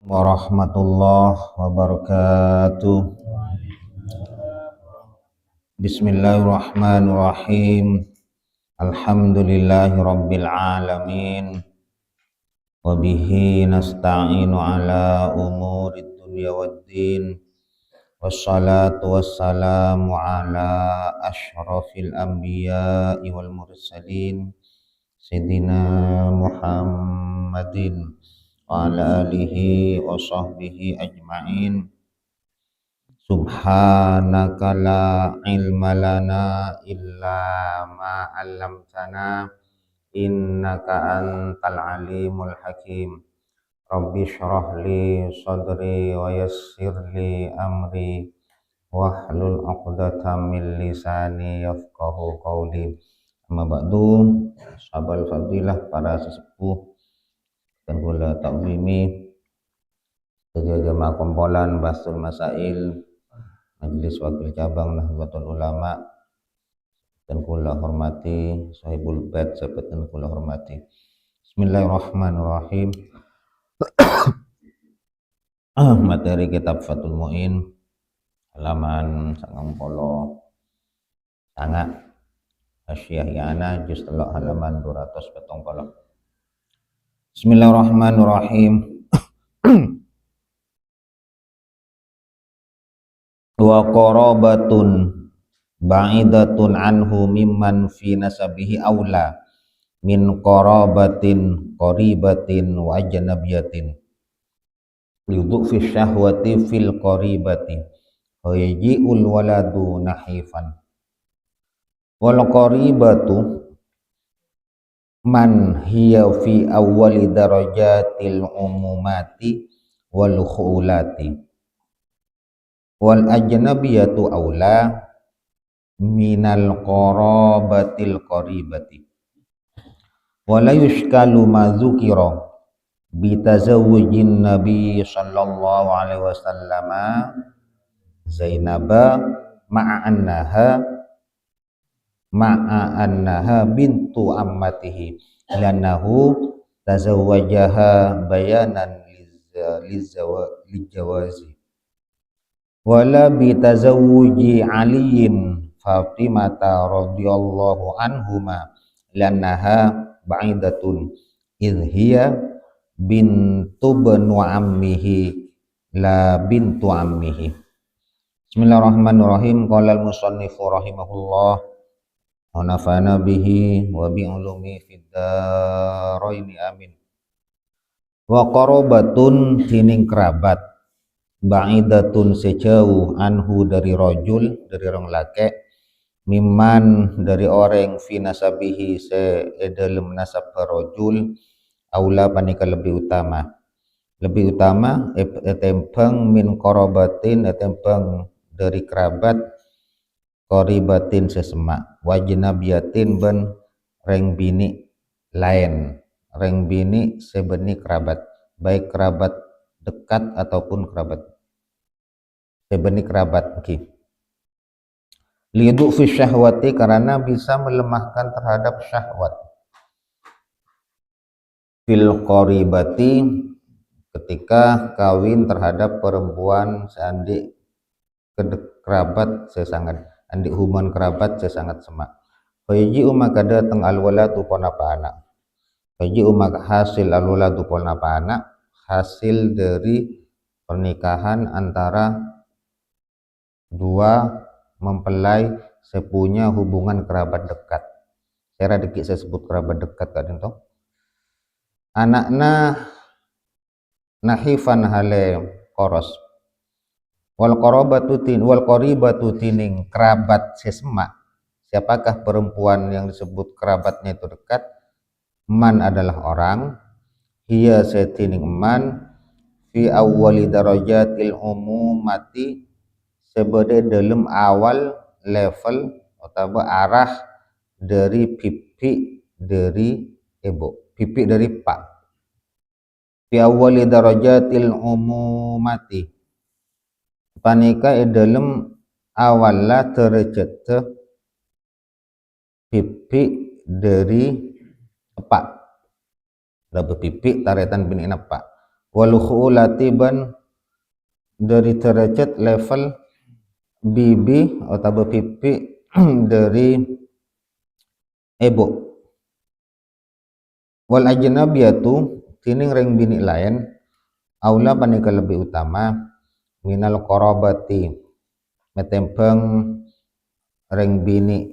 Warahmatullahi wabarakatuh. Bismillahirrahmanirrahim. Alhamdulillahi rabbil alamin. Wabihi nasta'inu ala umuri dunya waddin. Wassalatu wassalamu ala ashrafil anbiya'i wal mursalin Sayyidina Muhammadin wa ala alihi wa sahbihi ajma'in. Subhanaka la ilma lana illa ma 'allamtana innaka antal alimul hakim. Rabbi shrah li sadri wa yassir li amri wahlul 'uqdatam min lisani yafqahu qawli. Amma ba'du, sahabat fadilah para sesepuh dan kula ta'zimi jamaah kumpulan Basul Masail Majelis Wakil Cabang Nahdlatul Ulama dan kula hormati sahibul bait dan kula hormati. Bismillahirrahmanirrahim. Materi kitab Fathul Mu'in halaman 90 sangat Asyiahiyana juz telok halaman 270. Bismillahirrahmanirrahim. Wa qarabatun ba'idatun anhu mimman fi nasabihi aula min qarabatin qaribatin wa ajnabiyatin lidhu fi syahwati fil qaribati wa yaji'ul waladu nahifan wal qaribatu man hiya fi awwali darajatil umumati wal khulati wal ajnabiyatu aula minal qarabatil qaribati wala yushkalu ma dzukira bi tazawwujin nabi sallallahu alaihi wasallam Zainaba ma'a annaha bintu ammatihi lannahu tazawwajaha bayanan lijawazi wala bi tazawwuji aliyin Fatimata radhiyallahu anhuma lannaha ba'idatun idh hiya bintu banu ammihi la bintu ammihi. Bismillahirrahmanirrahim. Qala al-musannifu rahimahullah wa nafa'ana bihi wa bi ulumi fid dharain amin. Wa qarabatun tining kerabat ba'idatun sejauh anhu dari rajul dari orang laki mimman dari orang fi nasabihi se dalam nasab rajul aula panika lebih utama etempeng min qarabatin etempeng dari kerabat qaribatin sesemak wajnabiyatin ben reng bini lain reng bini sebeni kerabat baik kerabat dekat ataupun kerabat sebeni kerabat okay. Lidu fi syahwati karena bisa melemahkan terhadap syahwat fil qaribati ketika kawin terhadap perempuan seandik kerabat sesangat andik human kerabat sesangat semak faji umaka datang alwalatu ponapa anak faji umaka hasil alwalatu ponapa anak hasil dari pernikahan antara dua mempelai sepunya hubungan kerabat dekat. Saya dikit saya sebut kerabat dekat kadang toh. Anakna nahifan hale koros. Wal qaribatu tining kerabat sesemak. Siapakah perempuan yang disebut kerabatnya itu dekat? Man adalah orang. Hiya setining man fi awwali darajatil umumati sebagai dalam awal level atau arah dari pipi dari ibu, pipi dari pak. Fi awwali darajatil umumati panika dalam awallah derajat pipi dari pak. Lebih pipi taretan bin pak. wal khulatiban dari derajat level bibi atau pipi dari ibu. Wal ajnabiyatu tining reng bini lain aula panika lebih utama minal qarabati metempeng reng bini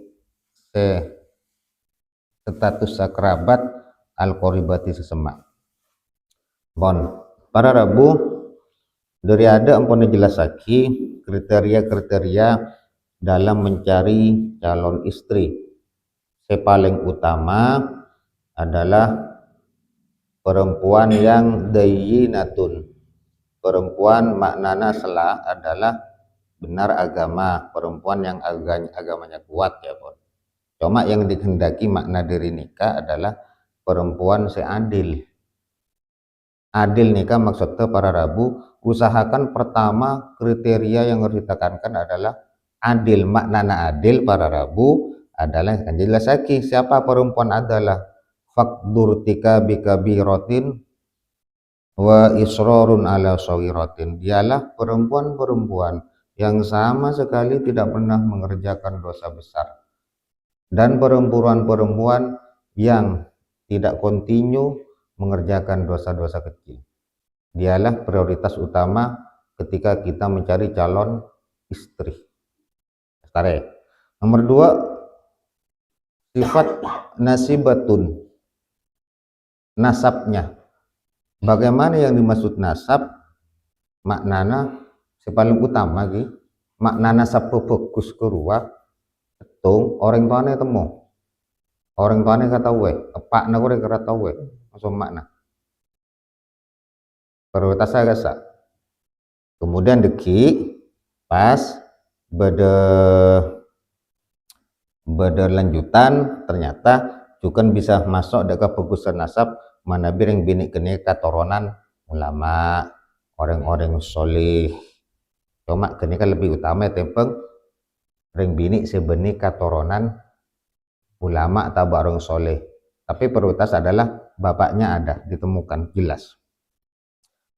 status sakrabat al qaribati sesemak. Bon, para Rabu dari ada ampun jelasaki kriteria-kriteria dalam mencari calon istri. Yang paling utama adalah perempuan yang dayyinatun. Perempuan maknana adalah benar agama, perempuan yang agamanya kuat ya Bon. Cuma yang dikehendaki makna dari nikah adalah perempuan seadil. Adil nikah maksudnya para Rabu, usahakan pertama kriteria yang harus ditekankan adalah adil. Maknana adil para Rabu adalah kan jelas lagi siapa perempuan adalah faqdur tika bikabiratin wa israrun ala sawiratin. Dialah perempuan-perempuan yang sama sekali tidak pernah mengerjakan dosa besar dan perempuan-perempuan yang tidak kontinu mengerjakan dosa-dosa kecil. Dialah prioritas utama ketika kita mencari calon istri. Nomor 2, sifat nasibatun, nasabnya. Bagaimana yang dimaksud nasab? Maknana paling utama makna nasab bagus kerua tung orang tuane temu. Orang tuane kata we, epak na kore kata we, langsung makna. Prioritas agasa. Kemudian deki pas beda lanjutan ternyata juga bisa masuk dekat bagusan nasab mana bireng bini kene katurunan ulama, orang-orang solih. Cuma kene kan lebih utama tempeng ring bini sebenih katurunan ulama atau bareng soleh, tapi prioritas adalah bapaknya ada ditemukan jelas.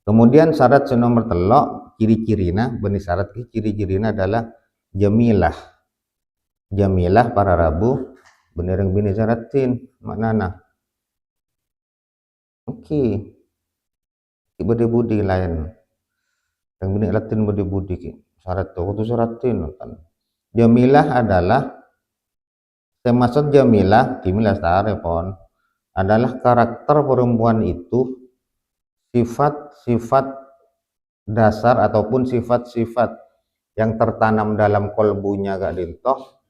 Kemudian syarat nomor telok ciri-cirina benih syarat ciri-cirina adalah jamilah. Jamilah para Rabu bener yang bini syaratin maknana oke budi-budi lain yang bini latin budi-budi syarat tuh syaratin kan. Jamilah adalah termasuk jamilah starepon adalah karakter perempuan itu sifat-sifat dasar ataupun sifat-sifat yang tertanam dalam kolbunya gak dintoh,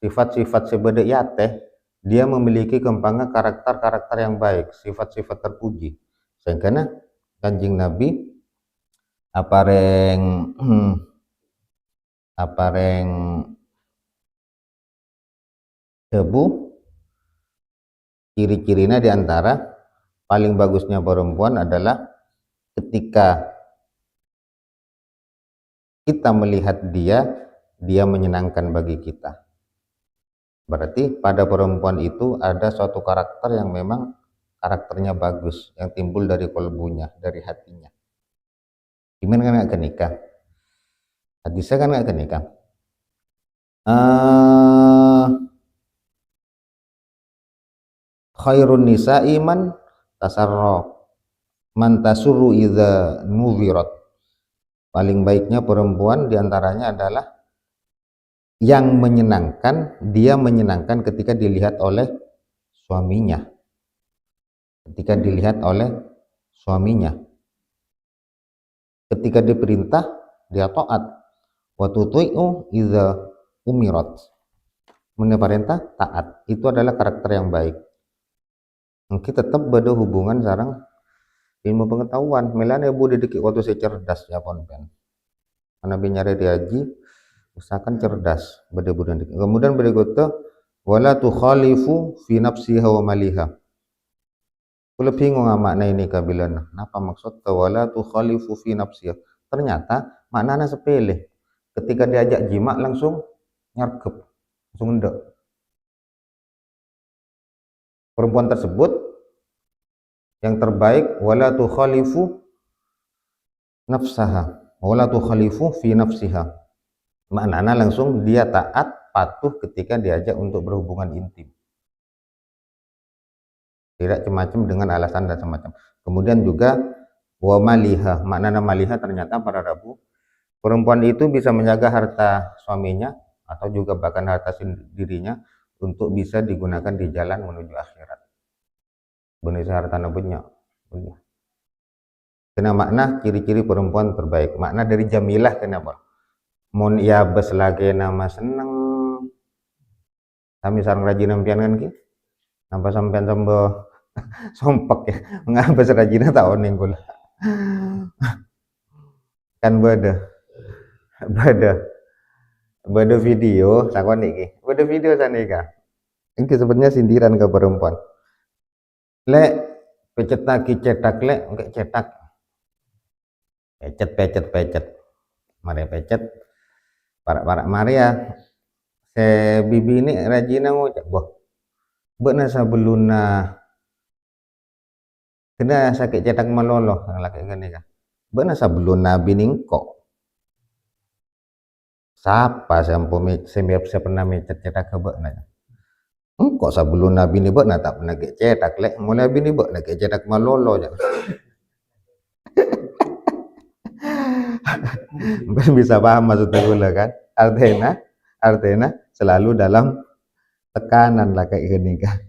sifat-sifat sebeda yateh dia memiliki kembangan karakter-karakter yang baik, sifat-sifat terpuji. Sehingga Kanjeng Nabi apareng debu ciri-cirinya diantara paling bagusnya perempuan adalah ketika kita melihat dia menyenangkan bagi kita. Berarti pada perempuan itu ada suatu karakter yang memang karakternya bagus yang timbul dari kolbunya, dari hatinya. Gimana kan nggak kenikah? Hadisnya kan nggak kenikah. Khairun nisa'i man tasarra man tasurru idza nuzirat. Paling baiknya perempuan diantaranya adalah yang menyenangkan, dia menyenangkan ketika dilihat oleh suaminya. Ketika dilihat oleh suaminya. Ketika diperintah dia taat. Wa tuti'u idza umirat. Perintah taat. Itu adalah karakter yang baik. Kita tetap ada hubungan sarang ilmu pengetahuan. Melane bu didik waktu saya cerdas ya pon pen. Karena binyare diaji usahakan cerdas beda-beda. Kemudian berikutnya wala tukhalifu fi nafsiha wa maliha. Kula bingung makna ini kabilan. Apa maksud wala tukhalifu fi nafsiha? Ternyata maknanya sepele. Ketika diajak jima langsung nyergep, langsung ndek. Perempuan tersebut yang terbaik wala tukhalifu nafsaha wala tukhalifu fi nafsiha. Maknanya langsung dia taat patuh ketika diajak untuk berhubungan intim, tidak macam dengan alasan dan semacam. Kemudian juga wa maliha, maknanya maliha ternyata para rabu perempuan itu bisa menjaga harta suaminya atau juga bahkan harta dirinya untuk bisa digunakan di jalan menuju akhirat. Benih harta nabutnya. Kena makna ciri-ciri perempuan terbaik. Makna dari jamilah kenapa? Mun ya bes lagi nama seneng. Kami sarang rajin nampian kan ki. Nampak sampean sambo sompek ya. Ngapa serajina tak oning kula. Kan beda video sakon iki. Beda video sanika. Ini sebenarnya sindiran ke perempuan. Lek pecet lagi cetak lek enggak cetak. Pecet. Mari pecet. Parak Maria. Se bibi ini rajina ngucap. Wah. Benar sabeluna. Kena sakit cetak malolo laki gini kan. Benar sabeluna biningko. Siapa saya pernah cetak ke benar. Kok sebelum Nabi ni nak tak pernah cetak lek mulai Nabi ni nak cetak malolo je. Bisa paham maksudnya gula kan? Artinya selalu dalam tekanan lah kayak gini kan.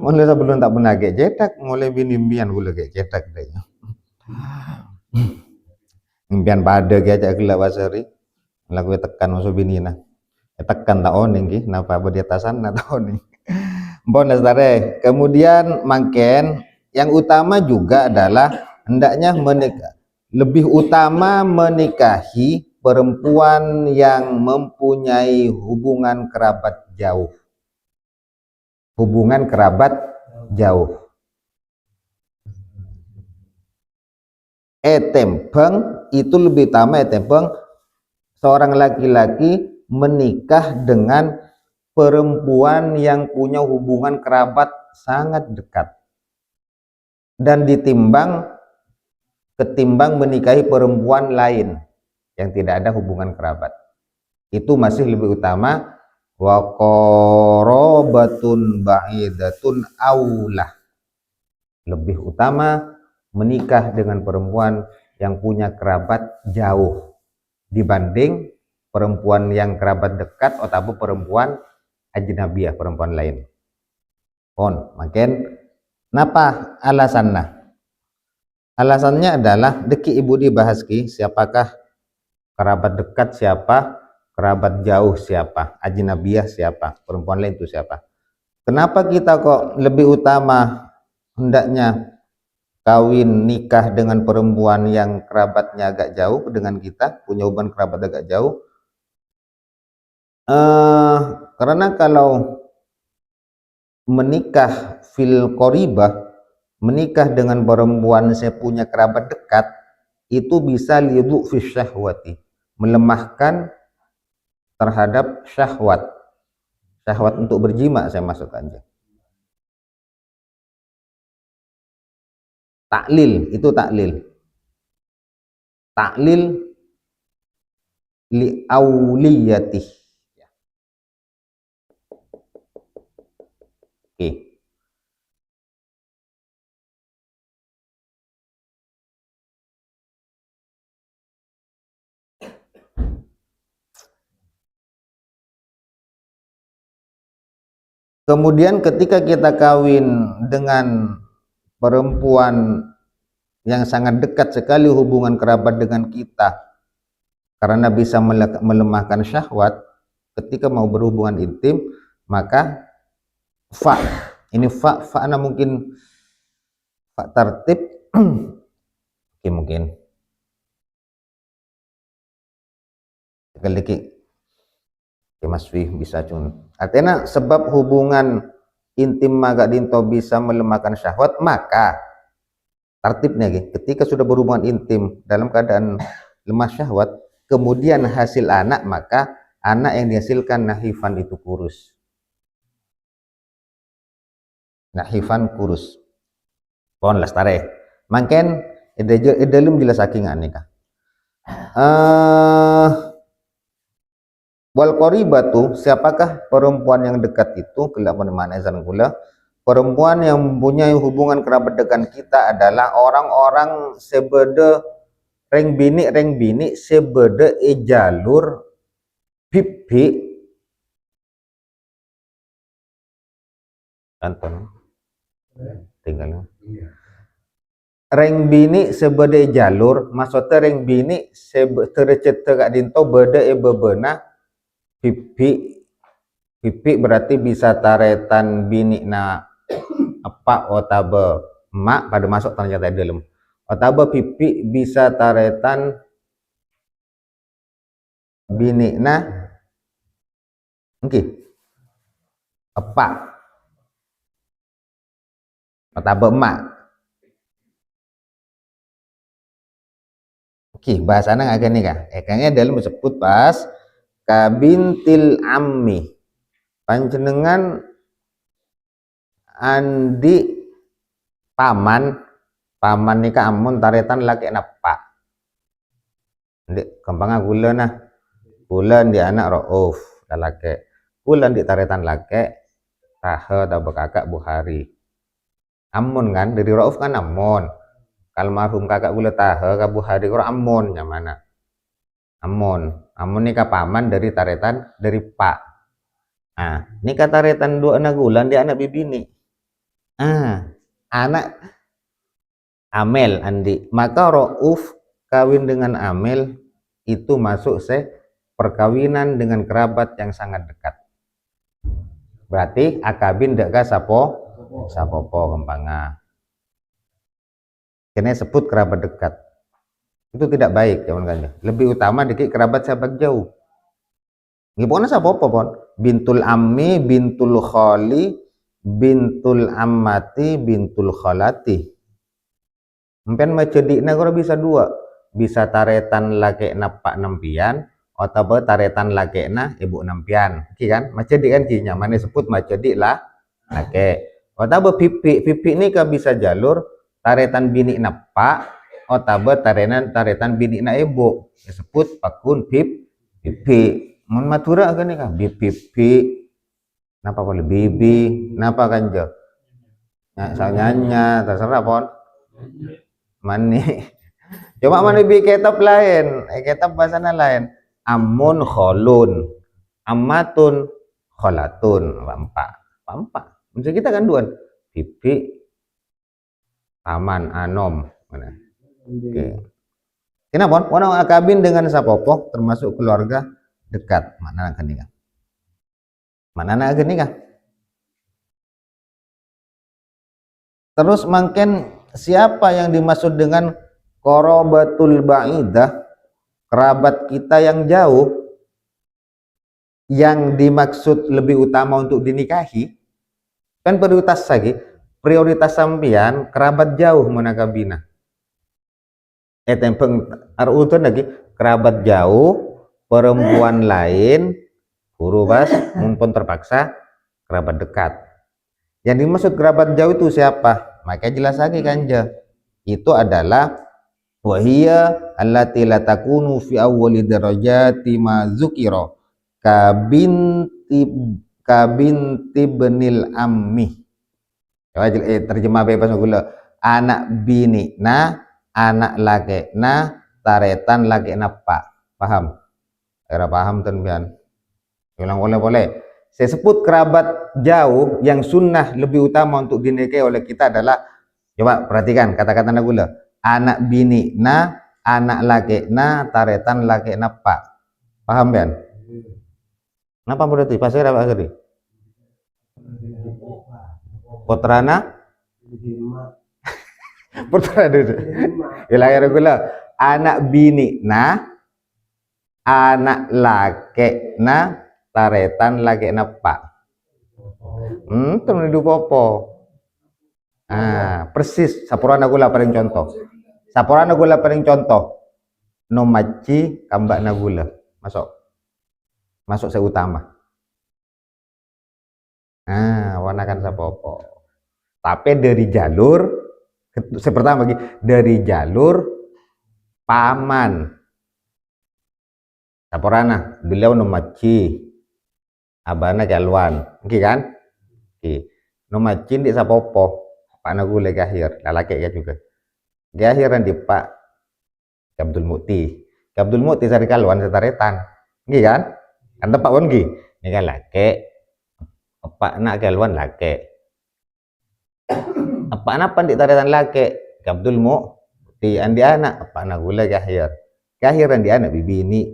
Mulai sebelum tak pernah cetak, mulai binimbian gula cetak deh. Impian pada aja gula wasari. Lagu tekan masuk bini nah. Tekan tak oning ki, napa dia tasan tak oning. Bonus tare. Kemudian mangken yang utama juga adalah hendaknya menikah. Lebih utama menikahi perempuan yang mempunyai hubungan kerabat jauh. Hubungan kerabat jauh. Etempeng itu lebih utama etempeng seorang laki-laki menikah dengan perempuan yang punya hubungan kerabat sangat dekat dan ketimbang menikahi perempuan lain yang tidak ada hubungan kerabat. Itu masih lebih utama. Wa qarabatun ba'idatun aulah, lebih utama menikah dengan perempuan yang punya kerabat jauh dibanding perempuan yang kerabat dekat atau perempuan ajnabiyah, perempuan lain. Makin napa alasannya? Alasannya adalah deki ibu dibahas ki siapakah kerabat dekat siapa, kerabat jauh siapa, ajnabiyah siapa, perempuan lain itu siapa. Kenapa kita kok lebih utama hendaknya kawin nikah dengan perempuan yang kerabatnya agak jauh dengan kita, punya hubungan kerabat agak jauh? Karena kalau menikah fil qoribah, menikah dengan perempuan saya punya kerabat dekat, itu bisa lidu fi syahwati, melemahkan terhadap syahwat untuk berjima, saya maksudkan. Taklil li auliyatih. Oke. Kemudian ketika kita kawin dengan perempuan yang sangat dekat sekali hubungan kerabat dengan kita, karena bisa melemahkan syahwat ketika mau berhubungan intim, maka fa'na mungkin fa tertib. Oke, mungkin sekali Mas Fi bisa cun. Artinya sebab hubungan intim magak dinto bisa melemahkan syahwat, maka tertibnya ketika sudah berhubungan intim dalam keadaan lemah syahwat, kemudian hasil anak, maka anak yang dihasilkan nahifan itu kurus. Nahifan kurus. Pon lestare. Mungkin Dalam jelas saking nikah. Wal qaribatu, siapakah perempuan yang dekat itu? Kelapan mana izan kula. Perempuan yang mempunyai hubungan kerabat dekat kita adalah orang-orang sebeda reng bini sebeda jalur pipi Anton tinggal reng bini sebeda jalur, maksudnya reng bini terceta kak dinto beda bebena pipi berarti bisa taretan bini na apa otabe emak pada masuk ternyata dalam otabe pipi bisa taretan bini na apa otabe emak bahasana agak nih kah kayaknya dalam disebut pas kabintil ammi panjenengan andi paman nikah amun taretan laki napa gampang gula nah bulan di anak Rauf laki bulan di taretan laki tahe atau kakak Buhari amun kan dari Rauf kan amun kalmarhum kakak gula tahe ke Buhari kurang amun yang mana amun nikah paman dari taretan dari pak nikah taretan dua anak bulan di anak bibini anak Amel Andi, maka Rauf kawin dengan Amel itu masuk perkawinan dengan kerabat yang sangat dekat. Berarti akabin deka sapopo kempanga. Kene sebut kerabat dekat. Itu tidak baik kawan-kawan. Lebih utama dikit kerabat sahabat jauh. Gimana sapopo pon? Bintul ammi, bintul khali, bintul ammati, bintul khalati. Mpen macedikna kalau bisa dua, bisa taretan laki napak nempian atau taretan laki na ibu nempian, kan? Macedik kan kinya, mana sebut macedik lah laki. Atau pipi ini kan bisa jalur taretan bini napak atau taretan bini na ibu, disebut pakun pipi. Mun matura kan kan pipi, napa boleh bibi, napa kan jo? Nyanya, terserah pon. Mani coba mana bi kitab lain kitab bahasana lain amun kholun amatun kholatun pampa maksud kita kan dua pipi aman anom mana kenapa orang akabin dengan sapopok termasuk keluarga dekat mana nak nikah terus makin siapa yang dimaksud dengan qarabatul ba'idah, kerabat kita yang jauh, yang dimaksud lebih utama untuk dinikahi, kan prioritas sampian kerabat jauh menakabina. Tempeng arutun lagi kerabat jauh, perempuan lain, urubas, mumpun terpaksa kerabat dekat. Yang dimaksud kerabat jauh itu siapa? Maka jelas lagi kanja itu adalah wahiyya allati la takunu fi awwali darajati ma dzukira kabinti benil ammi. Terjemah bebas gula anak bini na anak laki na taretan laki na pak paham era paham tenbian ulang boleh saya sebut kerabat jauh yang sunnah lebih utama untuk dinikahi oleh kita adalah coba perhatikan kata-kata nagula anak bini na anak laki na taretan laki na pak paham kan? Kenapa berarti pasir apa tadi? Putrana putra dulu ilahir gula anak bini na anak laki na taretan lagi napa temen hidup popo persis sapurana gula paling contoh nomaci kambak nagula masuk saya utama warna kan sapopo tapi dari jalur Pertama lagi dari jalur paman. Saporana beliau nomaci abana calwan, kan? Nomacin di sapopo, Pak Nagule gahir, lalaki ya juga. Gahiran di Pak Abdul Mukti. Abdul Mukti sari kalwan setaretan, kan? Kan tempat wan ini kan laki, Pak nak kalwan laki. Apa napa di taretan laki? Abdul Mukti andi anak, Pak Nagule gahir. Gahiran di anak bibini.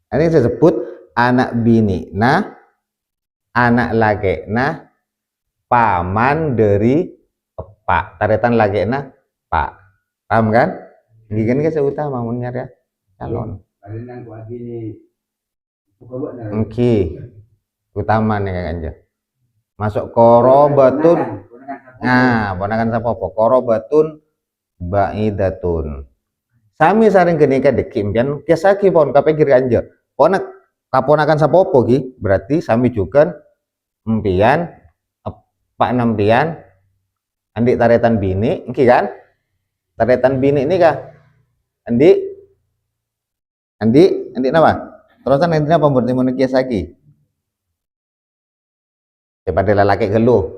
Ini saya sebut anak bini. Nah, anak laki nah paman dari pak taretan lagi nah pak, paham kan? Ini kan utama menyar ya calon. Oke, utama nih kan masuk korobatun. Nah, ponakan sapopo korobatun baidatun. Sami saring genika dekim kan kiasaki pon kapekir anja. Kaponakan sapopo ki berarti sami juga empian Pak Nampian andi taretan bini iki kan taretan bini ini kah andi nama terusan nanti apa berarti menukias lagi daripada lalaki gelu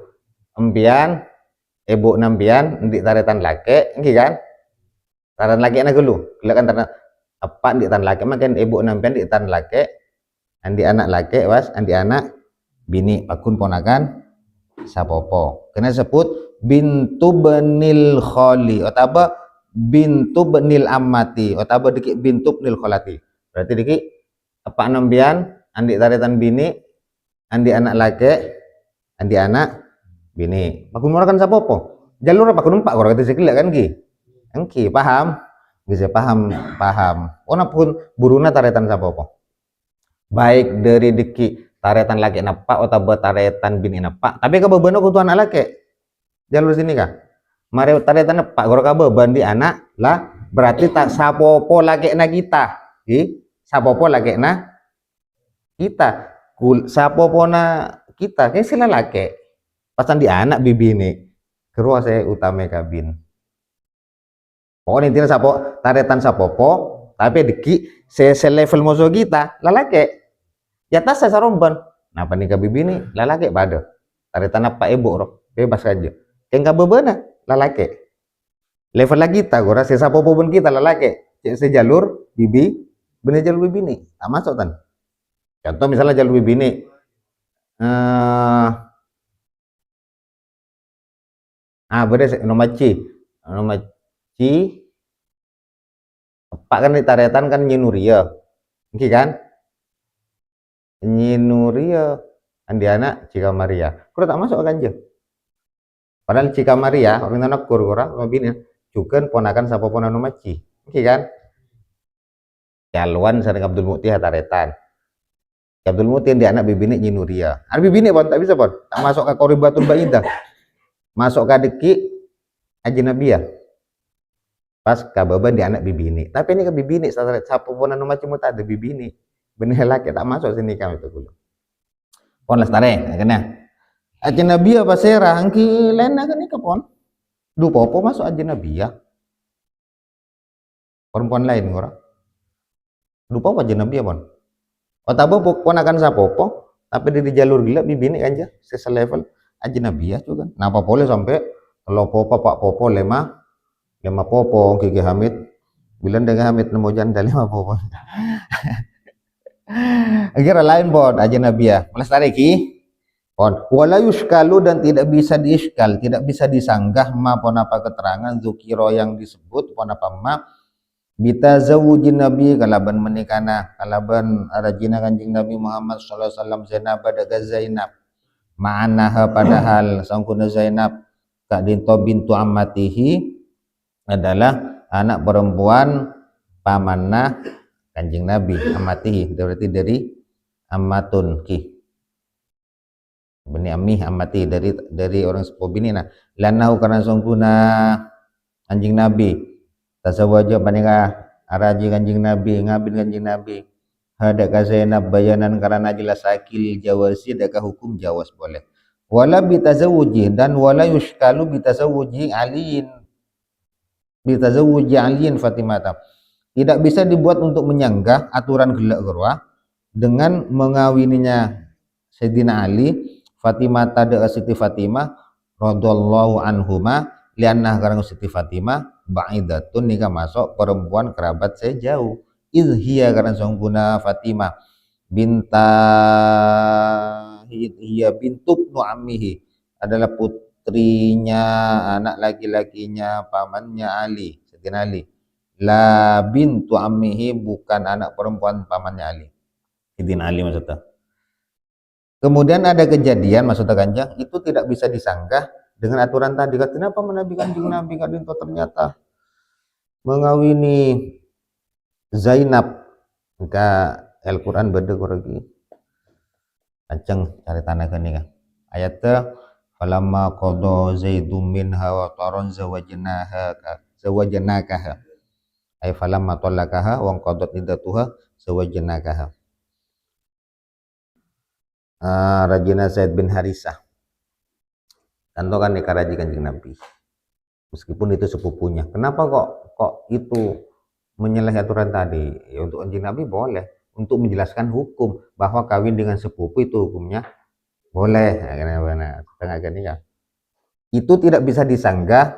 empian ibu nampian andi taretan laki iki kan taretan laki na gelu kan taretan apa andi tan laki makan ibu nampian di tan laki andi anak laki was andi anak bini akun ponakan sapopo kena sebut bintu benil kholi otaba bintu benil amati otaba dikit bintu benil kholati berarti dikit apa nambian andi taretan bini andi anak laki andi anak bini pakun kan sapopo jalur apa numpak orang kata sekila kan ki engki paham bisa paham ona pun buruna taretan sapopo baik dari dikit taretan laki napa atau taretan bini napa tapi kebeban aku tuh anak laki jalur sini kah mari taretan napa gor kebeban di anak lah berarti tak sapopo laki na kita sapopo laki na kita sapopo na kita kayak sila laki pasan di anak bibini kerua saya utama kabin pokoknya intinya sapo taretan sapopo tapi deki level musuh kita lalaki ya tas saya saromban nah panika bibini lalaki pada taretan apa ibu roh bebas aja yang gak bebana lalaki level lagi kita gua rasa siapa pun kita lalaki sejalur bibi bener jalur bibini tak masuk tan contoh misalnya jalur bibini beres nomaci apa kan di taretan kan nyenuria ini kan Nyinuria Andiana Cika Maria kurang tak masuk kan je padahal Cika Maria orang anak kurang bini juga ponakan sapa ponakan maci oke kan calwan sering Abdul Mukti taretan Abdul Mukti dia anak bibini Nyinuria anak bibini pon tak bisa pon tak masuk ke koribatul baidah masuk ke deki ajnabiyah pas kababan dia anak bibini tapi ini ke bibini sapa ponakan maci mu tak ada bibini benih laki tak masuk sini kami tu dulu. Pon lestare, kena. Ajnabiyah pasera angki lain kan ni kapon. Du popo masuk ajnabiyah. Perempuan lain orang. Du popo ajnabiyah pon. Otabo ponakan sapopo, tapi di jalur gila bibini aja selevel ajnabiyah juga. Napa boleh sampai kalau popo pak popo lima popo Gigi Hamid bilang dengan Hamid nemu janda 5 popo. Akhirnya lain pon ajnabiyah melestari ki pon wala yuskalu dan tidak bisa diiskal tidak bisa disanggah ma pon apa keterangan zukiro yang disebut pon apa ma bita zawujin nabi kalaban menikana kalaban rajina kanjing Nabi Muhammad sallallahu alaihi wasallam Zainab daga Zainab ma'anaha padahal sangkuna Zainab kak dinto bintu ammatihi adalah anak perempuan pamanna Kanjeng Nabi amatihi berarti dari amatun ki bani amih amati dari orang sepupu bini nah lanahu karena sungkuna Kanjeng Nabi tasawaja panika araji Kanjeng Nabi ngabin Kanjeng Nabi hada ka Zainab bayanan karena jelas akil jawasi daka hukum jawas boleh wala bitazawuji dan wala yushkalu bitazawuji aliin bitazawuji aliyin Fatimata. Tidak bisa dibuat untuk menyanggah aturan gelak gerwa dengan mengawininya Sayyidina Ali Fatimah tada Siti Fatimah radhiyallahu anhuma liannah karena Siti Fatimah ba'idatun nikah masuk perempuan kerabat saya jauh izhiya karena sungguhna Fatimah binta hiya bintu ammihi adalah putrinya anak laki-lakinya pamannya Ali Sayyidina Ali la bintu ammihi bukan anak perempuan pamannya Ali Sayyidina Ali maksudnya. Kemudian ada kejadian maksudnya Kanjeng itu tidak bisa disanggah dengan aturan tadi. Kenapa Nabi Kanjeng Nabi kadinto ternyata mengawini Zainab ke Al-Quran beda koregi. Kanjeng cari tanah kene kan. Ayatnya falamma qada Zaidum minha wa taran zawajnakaha. Ay falamma talaqaha wa qadat iddatuha zawajnakaha. Rajina Zaid bin Harisah tentu kan nikah raji Kanjeng Nabi meskipun itu sepupunya. Kenapa kok itu menyalahi aturan tadi? Ya untuk Kanjeng Nabi boleh untuk menjelaskan hukum bahwa kawin dengan sepupu itu hukumnya boleh. Nah, itu tidak bisa disanggah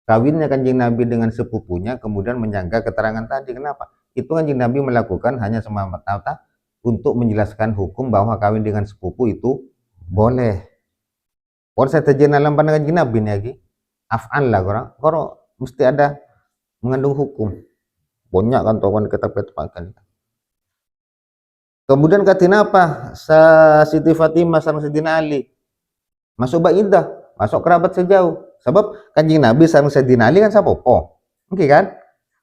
kawinnya Kanjeng Nabi dengan sepupunya kemudian menyanggah keterangan tadi. Kenapa? Itu Kanjeng Nabi melakukan hanya semata-mata untuk menjelaskan hukum bahwa kawin dengan sepupu itu boleh. Kalau saya terjadi dalam pandangan Nabi lagi, afan lah korang mesti ada mengandung hukum. Banyak kan tuan kita petpakan. Kemudian katina apa? Siti Fatimah sama Sayyidina Ali masuk baidah, masuk kerabat sejauh. Sebab Kanjeng Nabi sama Sayyidina Ali kan sapopo. Oke kan?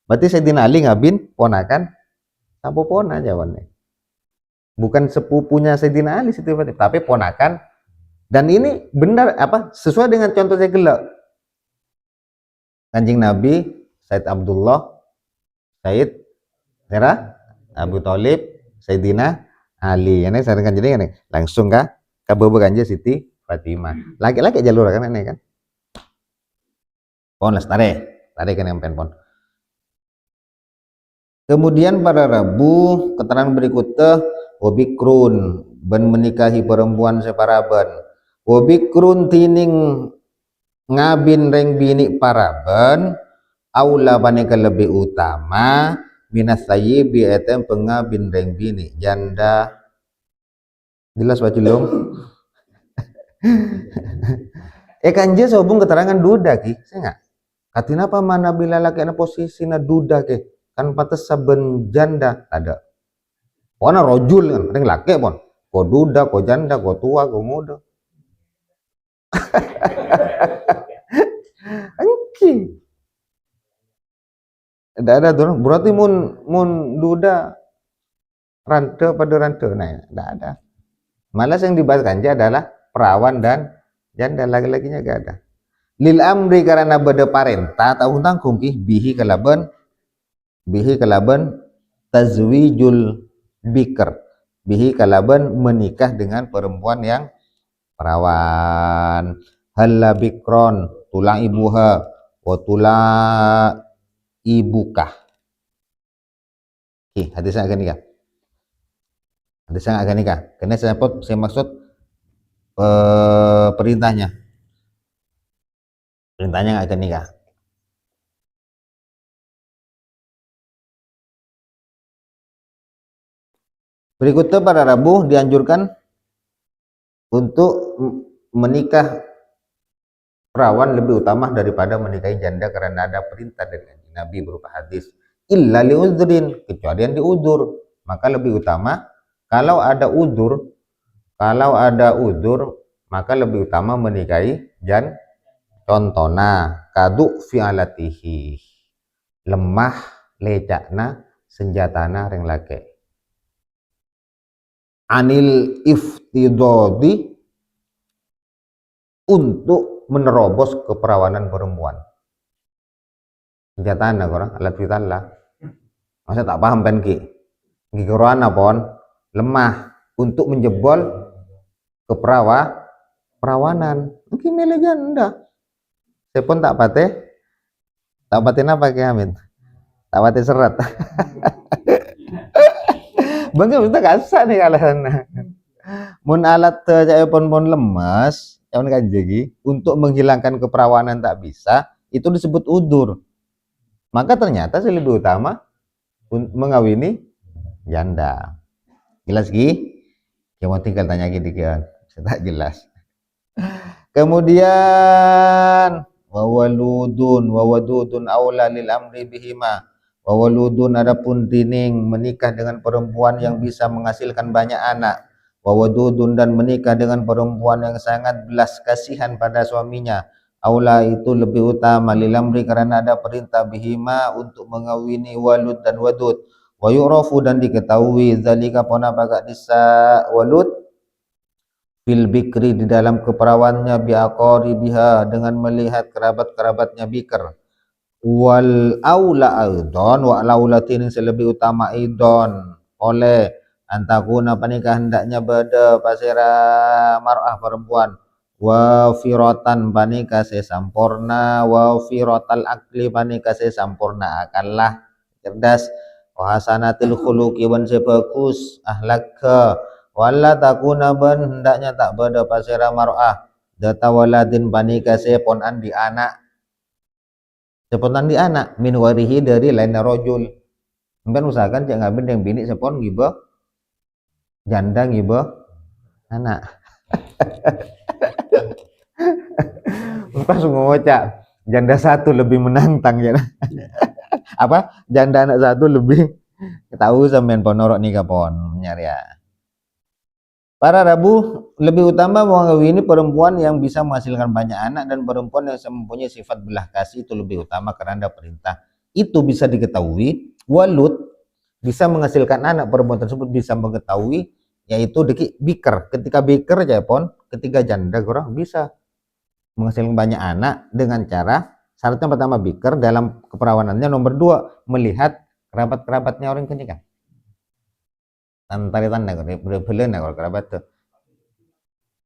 Berarti Sayyidina Ali ngabin ponakan sapopona jawabannya. Bukan sepupunya Sayyidina Ali Siti Fatimah, tapi ponakan. Dan ini benar apa sesuai dengan contoh saya gelak. Kanjeng Nabi Said Abdullah, Said Abu Thalib, Sayyidina Ali. Ini saya kan jadi kan langsung kah kabobo kanja Siti Fatimah. Laki-laki jalur kan ini kan. Pon tarik kan yang pon. Kemudian pada Rabu keterangan berikutnya wabikrun ben menikahi perempuan separaban wabikrun tining ngabin reng bini paraban aula panika lebih utama minas sayyibi etem pengabin reng bini janda jelas baca belum? Kanje sobung keterangan duda ki saya nggak katina apa mana bila laki ana posisi na duda ke kan pates saben janda ada pona rojul kan ada laki pon ko duda ko janda ko tua ko muda anjing ada tuh berarti mun duda rante pada rante nah tidak ada malas yang dibahas Kanja adalah perawan dan janda laki-lakinya gak ada lil amri karena beda parenta tahun tanggung bihi kalaban tazwijul bikr bihi kalaban menikah dengan perempuan yang perawan halla bikron tulang ibuha wa tulang ibukah hadisnya akan nikah karena saya maksud perintahnya nggak akan nikah. Berikutnya pada Rabu dianjurkan untuk menikah perawan lebih utama daripada menikahi janda karena ada perintah dari Nabi berupa hadis illa liuzrin kecuali yang diudur maka lebih utama kalau ada udur maka lebih utama menikahi contohna kadu fi'alatihi lemah lecakna senjatana reng lake anil iftidodi untuk menerobos keperawanan perempuan senjatana korang alat vitallah masa tak paham kan ki korana pon lemah untuk menjebol keperawanan mungkin nilai janda saya pun tak pateh Tapatin apa Ki Amin? Tapatin serat. Bang kita kasar nih kalian. Mun alat caya pon lemas, yang kan jadi untuk menghilangkan keperawanan tak bisa, itu disebut udur. Maka ternyata sih lebih utama mengawini janda. Jelas Ki? Ya mau tinggal tanya gitu kan. Saya tak jelas. Kemudian wawadudun aula lil amri bihima. Wawaludun adapun tining menikah dengan perempuan yang bisa menghasilkan banyak anak. Wawadudun dan menikah dengan perempuan yang sangat belas kasihan pada suaminya. Aula itu lebih utama lil amri karena ada perintah bihima untuk mengawini walud dan wadud. Wa yu'rafu dan diketahui zalika pona bagak disa walud fil bikri di dalam keperawannya biaqori biha dengan melihat kerabat-kerabatnya bikr wal aula aidon wa laulatin selebih utama idon oleh antakuna panikah hendaknya beda pasira mar'ah perempuan wa firotan panikah sampurna wa firotal akli panikah sampurna akallah cerdas wa hasanatil khuluqi wan sebagus ahlakka wala takuna ban hendaknya tak beda pasira mar'ah data waladin panika seponan di anak seponan di anak min warihi dari lainnya rojul kan usahakan jangan ngambil yang bini sepon giba janda giba anak pas ngocak janda satu lebih menantang ya apa janda anak satu lebih tahu sampean ponorok nih kapon nyari ya. Para Rabu lebih utama mengawini perempuan yang bisa menghasilkan banyak anak dan perempuan yang mempunyai sifat belah kasih itu lebih utama karena ada perintah. Itu bisa diketahui, walud bisa menghasilkan anak perempuan tersebut bisa mengetahui yaitu biker. Ketika biker ya pon, ketika janda kurang bisa menghasilkan banyak anak dengan cara syaratnya pertama biker dalam keperawanannya nomor 2 melihat kerabat-kerabatnya orang kenikah. Tari tanda belen kalau kerabat tuh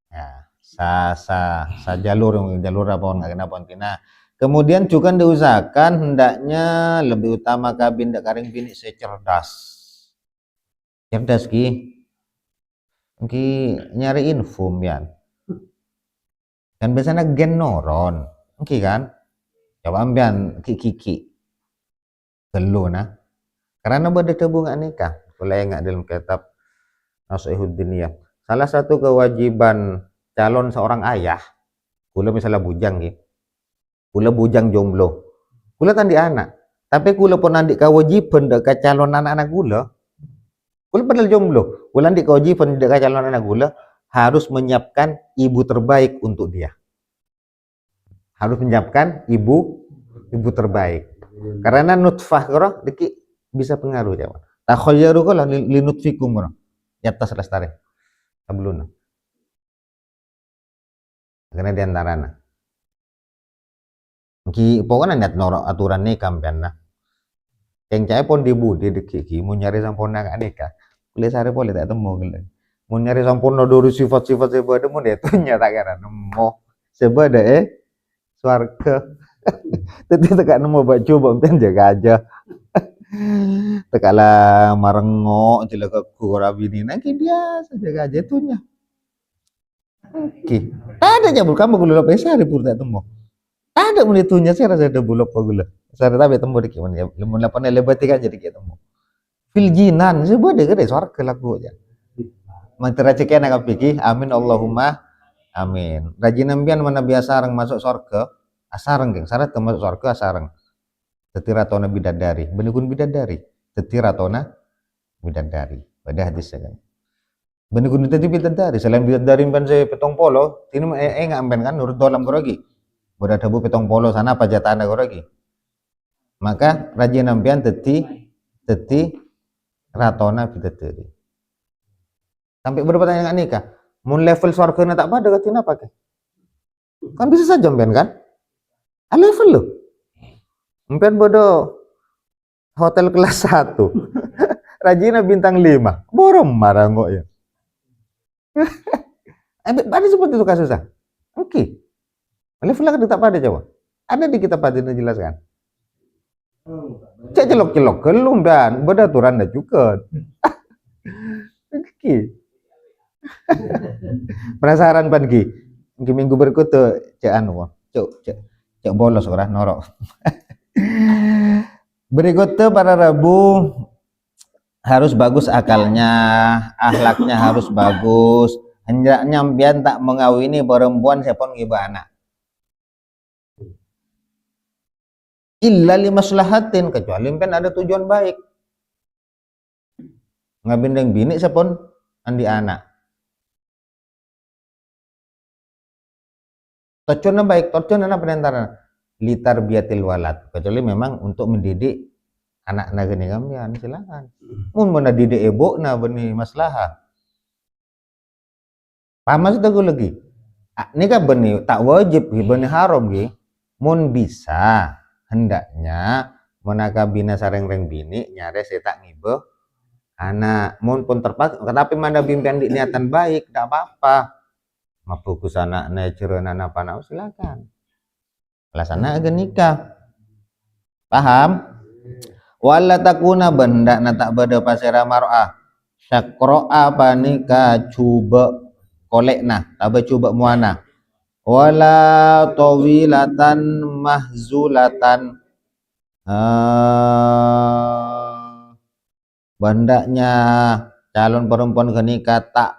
ya sa jalur apa nggak kenapa tina kemudian juga diusahakan hendaknya lebih utama kabin dak karing bini secerdas ki nyari info ya kan biasanya gen noron ki kan coba ambian kiki telu nah karena bade tabungan nikah boleh nggak dalam kitab Nasihuddin ya. Salah satu kewajiban calon seorang ayah, kula misalnya bujang gitu, kula bujang jomblo, kula tandi anak, tapi kula pun nanti kewajiban dekat calon anak-anak kula padahal jomblo, kula nanti kewajiban dekat calon anak kula harus menyiapkan ibu terbaik untuk dia, harus menyiapkan ibu terbaik, karena nutfah koro deki bisa pengaruh ya. Takhayyaru kala linutfikum koro, yatas lestari. Sebelum karena diantara ki pokoknya net norok aturan nih kampian nah yang cai pon dibudi deki mau nyari sampurna gak nikah boleh sare boleh tak temu gila mau nyari sampurna dari sifat-sifat sebada mau dia tuh tak kira nemu sebada swarga tapi tak nemu baju bampian jaga aja tekala marengo cilaka kurabini nanti biasa jaga aja tuhnya. Oke. Ada aja kamu gula pesa hari pur tak temu. Ada menitunya saya rasa ada bulog gula. Saya tapi temu di kiman ya. Lemun lapan lebati kan jadi kita temu. Filjinan sebuah deh gede suara kelaku aja. Mantera cekian agak pikir. Amin Allahumma amin. Rajin ambian mana biasa orang masuk surga. Asareng geng. Syarat masuk surga asareng. Tetiratona bidadari. Benukun bidadari. Tetiratona bidadari. Pada hadisnya kan. Bener tadi bidadari selain bidadari ban saya petong polo tini nggak amben kan nurut dolam korogi berada bu petong polo sana apa jatah korogi maka rajin ambian teti ratona bidadari sampai berpertanyaan nikah mun level swarga tak pada katina pakai kan bisa saja ambian kan a level lo ambian bodoh hotel kelas 1 rajin bintang 5 borong marah kok ya. Ada seperti itu kasusnya. Oke. Level kan tak pada Jawa. Ada di kitab hadis dijelaskan. Cek celok-celok kelum dan bedaturan dah juga. Penasaran pan ki? Minggu berikutnya cek anu, cek bolos orang norok. Berikutnya para Rabu harus bagus akalnya, akhlaknya harus bagus. Hendaknya biar tak mengawini perempuan siapun giba anak. Illa limaslahatin, kecuali kan ada tujuan baik. Ngabindeng bini siapun andi anak. Tujuannya baik, tujuannya penentaran litar biatil walad. Kecuali memang untuk mendidik anak nagani kamian, silakan. Mun mana didik ibu na beni maslahat. Paham maksud aku lagi? Ini kan beni tak wajib beni haram gi. Mun bisa hendaknya menaka bina sareng-reng bini nyare saya tak ngibe anak. Mun pun terpaksa, tapi mana bimpian di niatan baik, tak apa-apa. Mapukus anak nature anak panau silakan. Alasana agen nikah. Paham? Wala takuna benda na tak beda pasira mar'ah syakro'a panika cuba kolekna tabe cuba muana wala tawilatan mahzulatan bandaknya calon perempuan kenika tak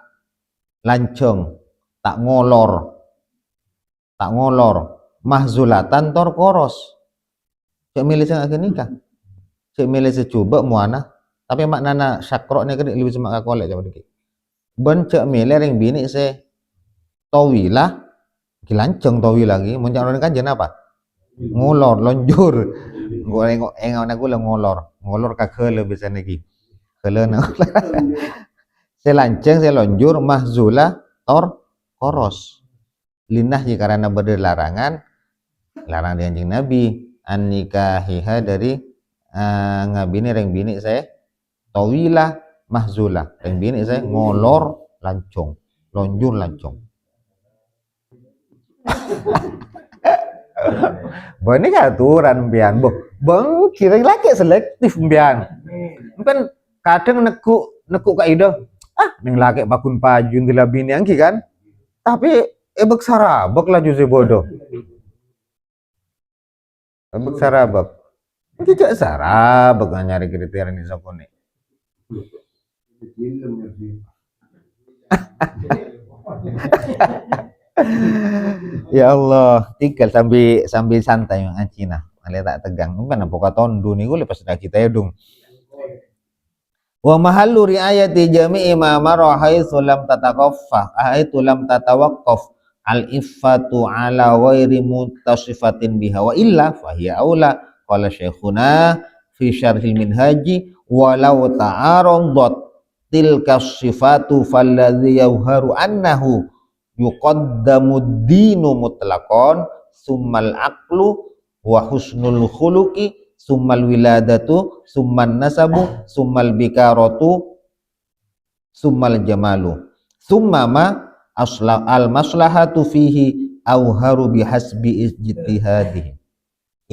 lanceng tak ngolor mahzulatan tor koros cek milih sang nikah cek milih secoba muana tapi maknana syakro ni kan lebih semak kolek coba dikit ben cek milih ring bini se tawilah kilanceng tawi lagi muncul kan jen apa ngolor lonjur gue engau aku lah ngolor kakele bisa lagi kele selanceng selonjur mahzula tor koros linah ji karena berlarangan larang di anjing Nabi an nikahiha dari ngabini reng bini saya tawilah mahzulah reng bini saya ngolor lancong lonjur lancong ini aturan bian bang kira lagi selektif bian kan kadang nekuk kaidah neng laki bakun pajun di labini angki kan tapi ebek sarabek lah juse bodoh ebek sarabek tidak sarabek nyari kriteria ini sokone ya Allah tinggal sambil santai yang Cina ale tak tegang kan apa katon du niku lepas dah kita edung wa mahallu riayati jami'i ma marra haitsu lam tataqaffah haitsu lam tatawaqqaf al iffatu ala ghairi muttasifatin biha wa illa fa hiya aula qala syekhuna fi syarhil minhaji walau ta'aradat tilka sifatu falladhi yawharu annahu yuqaddamud dinu mutlaqan summal aqlu wa husnul khuluqi summal wiladatu summan nasabu summal bikaratu summal jamalu summama al maslahatu fihi auharu bihasbi ijtihadihi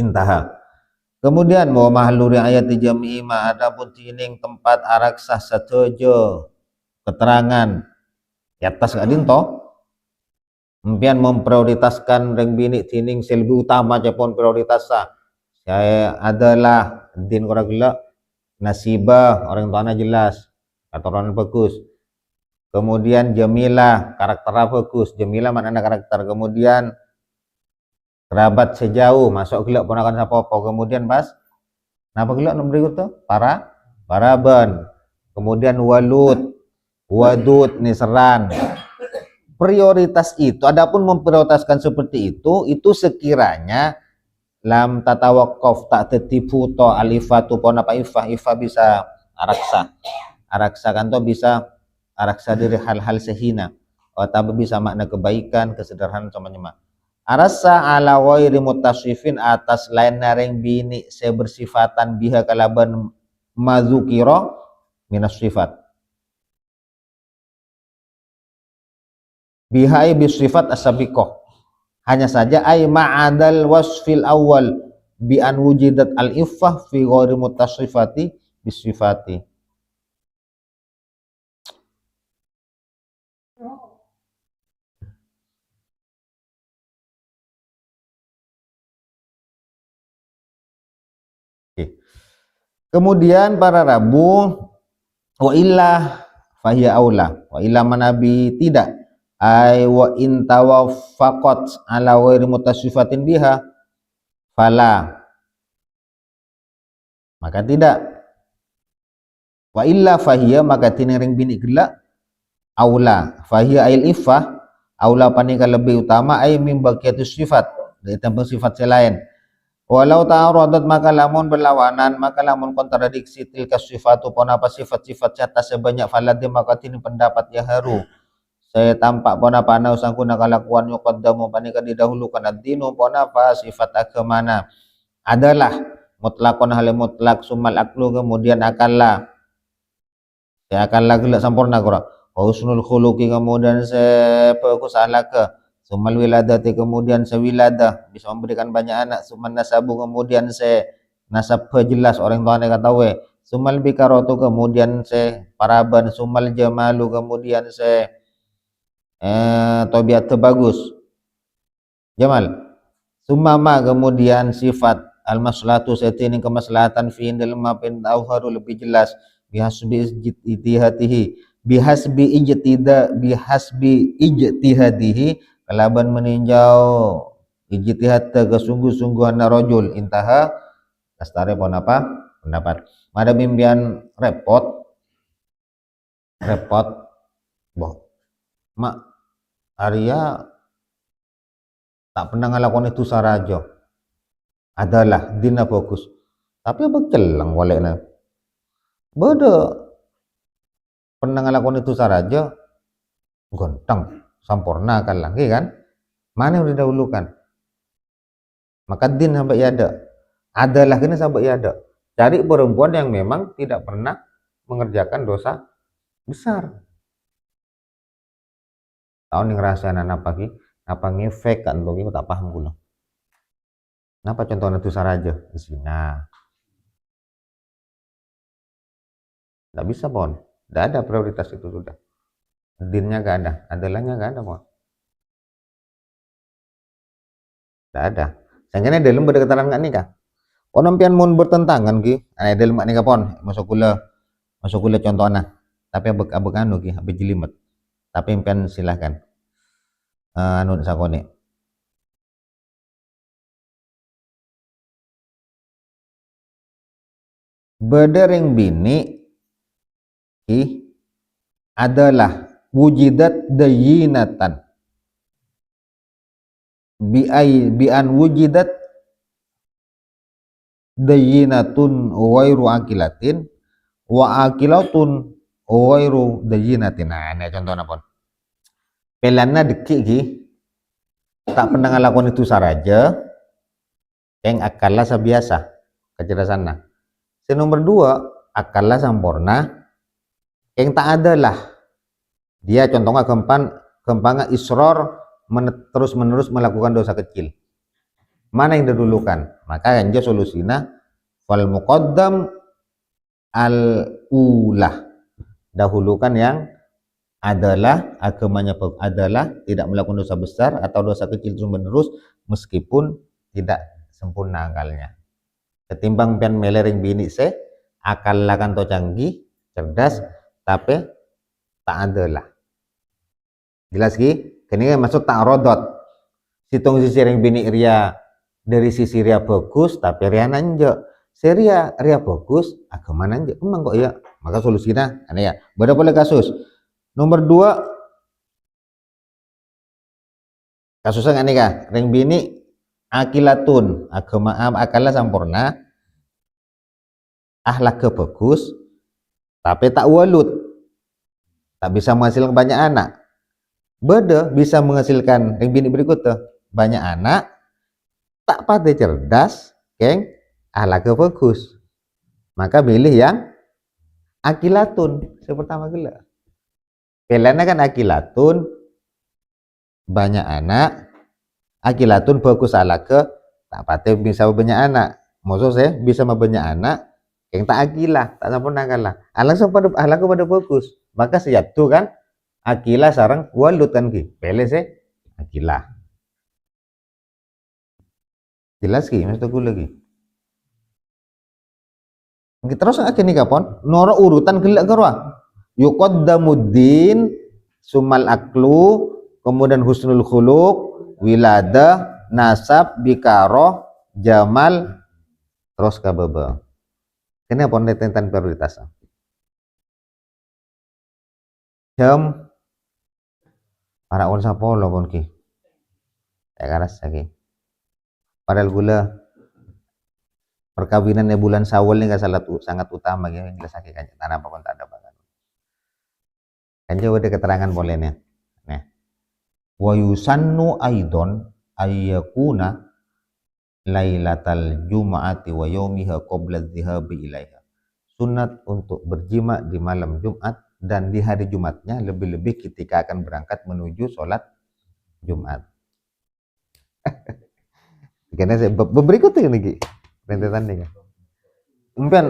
intaha. Kemudian wa mahlu riayati jami'i ma adapun tining tempat araksah satejo keterangan di atas gadin toh empian memprioritaskan reng bini tining selebih utama japon prioritas saya adalah din orang gila nasibah orang tuanya jelas aturan bagus kemudian Jamilah karakter bagus Jamilah makna karakter kemudian kerabat sejauh masuk gelak ponakan apa-apa kemudian pas napa gelak nomor berikut para ban kemudian wadud niseran prioritas itu adapun memprioritaskan seperti itu sekiranya lam tatawaqaf tak tertipu to alifatu pon apa ifah bisa araksa kan to bisa araksa dari hal-hal sehina atau bisa makna kebaikan kesederhanaan sama arasa ala ghairi mutasifin atas lain nareng bini sebersifatan biha kalaban mazukiro minas sifat bihai bisifat asabiqoh hanya saja ay ma'adal wasfil awal bi an wujidat al iffah fi ghairi mutasifati bisifati. Kemudian para Rabu wa illa fahiya aula wa illa manabi tidak ay wa in tawaffaqat ala ghairi mutasifatin biha fala maka tidak wa illa fahiya maka tinering bini gelak aula fahiya ail iffah aula panika lebih utama ay mim baqiyatus sifat dari tempat sifat selain walau ta'aradat maka lamun berlawanan maka lamun kontradiksi tilka sifatu pon apa sifat-sifat nyata sebanyak faladi maka tini pendapat ya haru saya tampak pon apa ana usangkuna kalakuan yuqaddamu panika didahulukan ad-dinu pon apa sifat agamana adalah mutlakon hal mutlak sumal aklu kemudian akallah ya akallah gelak sampurna kura husnul khuluqi kemudian sebagus alaka sumal wiladati kemudian sewilada bisa memberikan banyak anak suman nasabu kemudian nasab jelas orang tuanya katawe sumal bikaratu kemudian paraban sumal jamalu kemudian tobiat bagus jamal sumama kemudian sifat al maslahatu setini kemaslahatan fi dalam mapin tauharu lebih jelas bihasbi ijtihadihi bihasbi ijtihadihi kalaban meninjau ijtihad kesungguh-sungguhan rajul intaha kastare pon apa pendapat mada mimpian repot boh mak Arya tak pernah ngelakukan itu sarajo adalah dina fokus tapi bekelang walekna bodoh pernah ngelakukan itu sarajo gontang sampurna kan lagi kan mana yang didahulukan maka din sampai ada kini sampai ada cari perempuan yang memang tidak pernah mengerjakan dosa besar tahun yang ngerasain apa ki apa ngefek kan tuh tak paham gula kenapa contohnya itu saraja zina nggak bisa pon nggak ada prioritas itu sudah dinnya gak ada, adalahnya gak ada pon gak ada sehingga dalam berdekatan nggak nikah penampian mun bertentangan ki ada dalam nikah pon masuk kula contohnya tapi abek anu ki abek jelimet tapi impian silahkan anu sakone bedering bini ki adalah wujidat dayinatan bi an wujidat dayinatun wairu akilatin wa akilatun wairu dayinatin nah ini contohnya pon pelanna deki ki tak pernah ngelakuin itu saraja yang akalnya sebiasa kecerdasannya nomor 2 akalnya sampurna yang tak adalah dia contohnya gampang isror terus menerus melakukan dosa kecil mana yang didulukan maka kan dia solusinya fal muqaddam al ulah dahulukan yang adalah agamanya adalah tidak melakukan dosa besar atau dosa kecil terus menerus meskipun tidak sempurna akalnya ketimbang pian melering bini akal kan to canggih cerdas tapi tak adalah jelas ki kini masuk tak rodot situng sisi ring bini ria dari sisi ria bagus tapi ria nanjak ria bagus agama nanjak emang kok ya maka solusinya aneh ya beda boleh kasus nomor 2 kasusnya aneh kah ring bini akilatun agama akalnya sampurna ahlak bagus tapi tak walut tak bisa menghasilkan banyak anak beda bisa menghasilkan yang bini berikut tuh banyak anak tak pada cerdas keng ahlak bagus maka pilih yang akilatun pertama gila pilihannya kan akilatun banyak anak akilatun bagus ahlak tak pate bisa banyak anak. Maksud saya bisa banyak anak yang tak akilah, tak sampun nakalah. Alang pada fokus. Maka siap tuh kan akilah sarang walut kan ki. Pele saya akilah. Jelas ki maksud aku lagi. Terus akhirnya kapon noro urutan gelak garwa. Yuqaddamuddin sumal aklu, kemudian husnul khuluq, wiladah, nasab, bikaroh, jamal, terus kababa. Kenapa tentang prioritas? Jam para on sapolo pun ki. Ya karas lagi. Padahal gula perkawinannya bulan Syawal ini sangat utama gitu. Jelas lagi kan tanah apa pun tak ada banget. Kan coba ada keterangan bolehnya. Nah, wa yusannu aidon ayyakuna lailatal jum'ati wa yaumiha qabla dhihabi ilaiha. Sunat untuk berjima di malam Jumat dan di hari Jumatnya, lebih-lebih ketika akan berangkat menuju sholat Jumat. Karena saya berikut ini rentetan nih kan. Umpian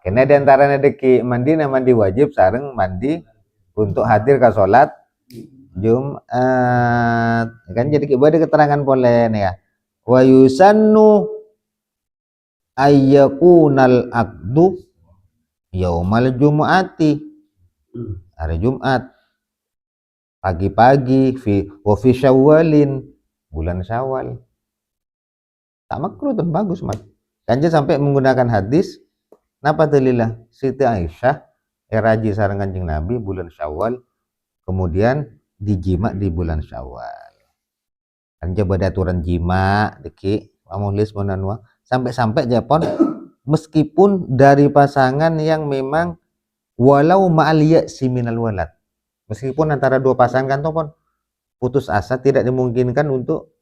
karena di antaranya deki mandi wajib sareng mandi untuk hadir ke sholat Jumat. Kan jadi ada keterangan boleh nih ya. Wa yusannu ayyakunal aqdu yaumal jumu'ati, hari Jumat pagi-pagi wa fi syawalin, bulan Syawal. Tak makruh dan bagus mas. Kanjeng sampai menggunakan hadis napa dalilah Siti Aisyah raji sareng Kanjeng Nabi bulan Syawal, kemudian dijima di bulan Syawal. Kanjeng pada aturan jima deki amulis monanwa sampai Japon meskipun dari pasangan yang memang walau ma'al ya'si minal walad, meskipun antara dua pasangan kan pun putus asa, tidak dimungkinkan untuk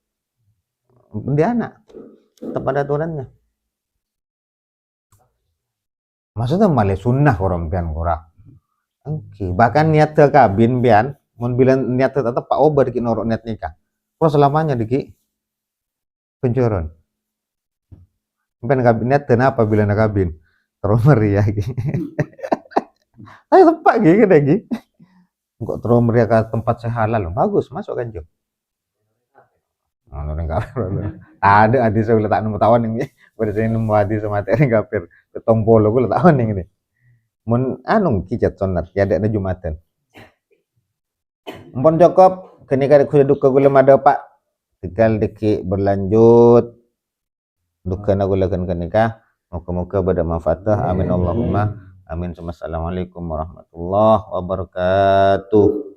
dia anak, tetap ada aturannya. Maksudnya malah sunnah orang pian kurang. Oke, bahkan niat ke kabin pian, mun bilang niat tetap Pak Obar diki norok niat nikah. Kok selamanya diki pencoron. Pian kabin niat kenapa bila nak kabin? Terus meriah gitu. Ayo tepak gitu lagi. Kok terus meriah ke tempat sehalal, bagus masuk kan Jo. Orang kafir. Ada hadis saya letak nemu tawan ini. Pada saya nemu hadis sama materi kafir. Tompolo gue letak tawan ini. Mun anu kicat sunat ya ada Jumatan. Mumpun cukup kenika kudu duka gula mada Pak. Tinggal deki berlanjut. Duka na gula kan kenika. Muka-muka pada manfaatah. Amin Allahumma. Amin. Assalamualaikum warahmatullahi wabarakatuh.